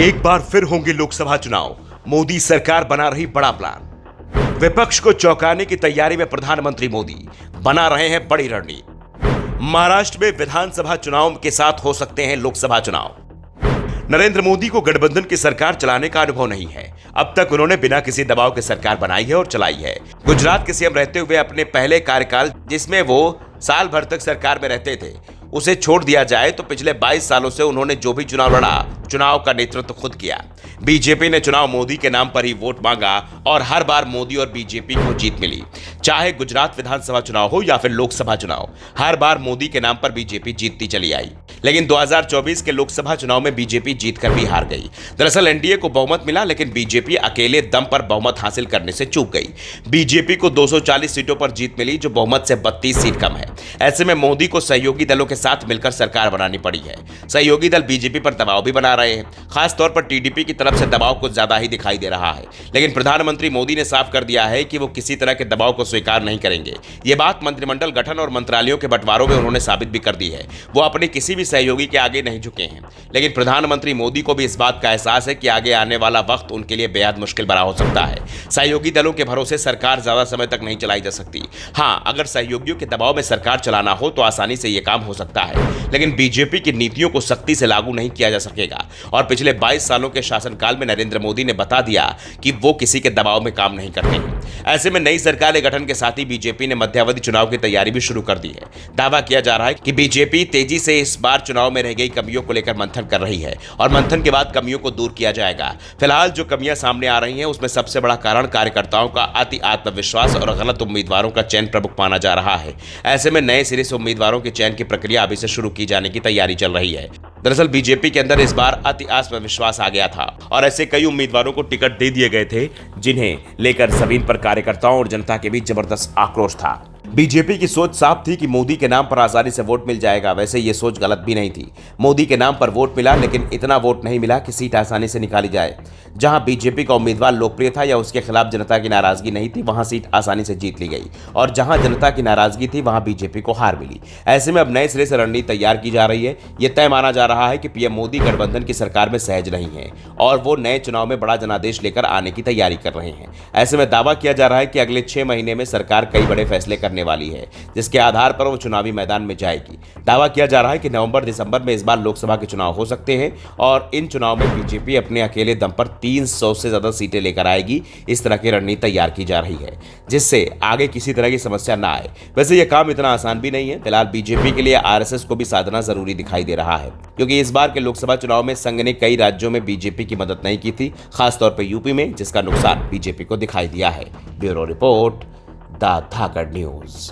एक बार फिर होंगे लोकसभा चुनाव। मोदी सरकार बना रही बड़ा प्लान। विपक्ष को चौंकाने की तैयारी में प्रधानमंत्री मोदी बना रहे हैं बड़ी रणनीति। महाराष्ट्र में विधानसभा चुनाव के साथ हो सकते हैं लोकसभा चुनाव। नरेंद्र मोदी को गठबंधन की सरकार चलाने का अनुभव नहीं है। अब तक उन्होंने बिना किसी दबाव के सरकार बनाई है और चलाई है। गुजरात के सीएम रहते हुए अपने पहले कार्यकाल, जिसमें वो साल भर तक सरकार में रहते थे, उसे छोड़ दिया जाए तो पिछले 22 सालों से उन्होंने जो भी चुनाव लड़ा, चुनाव का नेतृत्व खुद किया। बीजेपी ने चुनाव मोदी के नाम पर ही वोट मांगा और हर बार मोदी और बीजेपी को जीत मिली। चाहे गुजरात विधानसभा चुनाव हो या फिर लोकसभा चुनाव, हर बार मोदी के नाम पर बीजेपी जीतती चली आई। लेकिन 2024 के लोकसभा चुनाव में बीजेपी जीतकर भी हार गई। दरअसल एनडीए को बहुमत मिला, लेकिन बीजेपी अकेले दम पर बहुमत हासिल करने से चूक गई। बीजेपी को 240 सीटों पर जीत मिली, जो बहुमत से 32 सीट कम है। ऐसे में मोदी को सहयोगी दलों के साथ मिलकर सरकार बनानी पड़ी है। सहयोगी दल बीजेपी पर दबाव भी बना रहे हैं। खासतौर पर टीडीपी की तरफ से दबाव कुछ ज्यादा ही दिखाई दे रहा है। लेकिन प्रधानमंत्री मोदी ने साफ कर दिया है कि वो किसी तरह के दबाव को स्वीकार नहीं करेंगे। ये बात मंत्रिमंडल गठन और मंत्रालयों के बंटवारों में उन्होंने साबित भी कर दी है। वो अपने किसी भी सहयोगी के आगे नहीं झुके हैं। लेकिन प्रधानमंत्री मोदी को भी इस बात का एहसास है कि आगे आने वाला वक्त उनके लिए बेहद मुश्किल भरा हो सकता है। सहयोगी दलों के भरोसे सरकार ज्यादा समय तक नहीं चलाई जा सकती। हाँ, अगर सहयोगियों के दबाव में सरकार चलाना हो तो आसानी से यह काम हो सकता है, लेकिन बीजेपी की नीतियों को सख्ती से लागू नहीं किया जा सकेगा। और पिछले 22 सालों के शासनकाल में नरेंद्र मोदी ने बता दिया कि वो किसी के दबाव में काम नहीं करते हैं। ऐसे में नई सरकार के गठन के साथ ही बीजेपी ने मध्यावधि चुनाव की तैयारी भी शुरू कर दी है। दावा किया जा रहा है कि बीजेपी तेजी से इस बार चुनाव में रह गई कमियों को लेकर मंथन कर रही है और मंथन के बाद कमियों को दूर किया जाएगा। फिलहाल जो कमियां सामने आ रही हैं, उसमें सबसे बड़ा कारण कार्यकर्ताओं का अति आत्मविश्वास और गलत उम्मीदवारों का चयन प्रमुख माना जा रहा है। ऐसे में नए सिरे से उम्मीदवारों के चयन की प्रक्रिया अभी से शुरू की जाने की तैयारी चल रही है। दरअसल बीजेपी के अंदर इस बार अति आत्मविश्वास आ गया था और ऐसे कई उम्मीदवारों को टिकट दे दिए गए थे, जिन्हें लेकर जमीन पर कार्यकर्ताओं और जनता के बीच जबरदस्त आक्रोश था। बीजेपी की सोच साफ थी कि मोदी के नाम पर आसानी से वोट मिल जाएगा। वैसे ये सोच गलत भी नहीं थी। मोदी के नाम पर वोट मिला, लेकिन इतना वोट नहीं मिला कि सीट आसानी से निकाली जाए। जहां बीजेपी का उम्मीदवार लोकप्रिय था या उसके खिलाफ जनता की नाराजगी नहीं थी, वहां सीट आसानी से जीत ली गई और जहां जनता की नाराजगी थी, वहां बीजेपी को हार मिली। ऐसे में अब नए सिरे से रणनीति तैयार की जा रही है। यह तय माना जा रहा है कि पीएम मोदी गठबंधन की सरकार में सहज नहीं है और वो नए चुनाव में बड़ा जनादेश लेकर आने की तैयारी कर रहे हैं। ऐसे में दावा किया जा रहा है कि अगले 6 महीने में सरकार कई बड़े फैसले करने वाली है, जिसके आधार पर वो चुनावी मैदान में जाएगी। दावा किया जा रहा है कि नवंबर दिसंबर में इस बार लोकसभा के चुनाव हो सकते हैं और इन चुनाव में बीजेपी अपने अकेले दम पर 300 से ज्यादा सीटें लेकर आएगी। इस तरह की रणनीति तैयार की जा रही है, जिससे आगे किसी तरह की समस्या ना आए। वैसे यह काम इतना आसान भी नहीं है। फिलहाल बीजेपी के लिए आरएसएस को भी साधना जरूरी दिखाई दे रहा है, क्योंकि इस बार के लोकसभा चुनाव में संघ ने कई राज्यों में बीजेपी की मदद नहीं की थी, खासतौर पर यूपी में, जिसका नुकसान बीजेपी को दिखाई दिया है। Bureau report, the Dhakad news.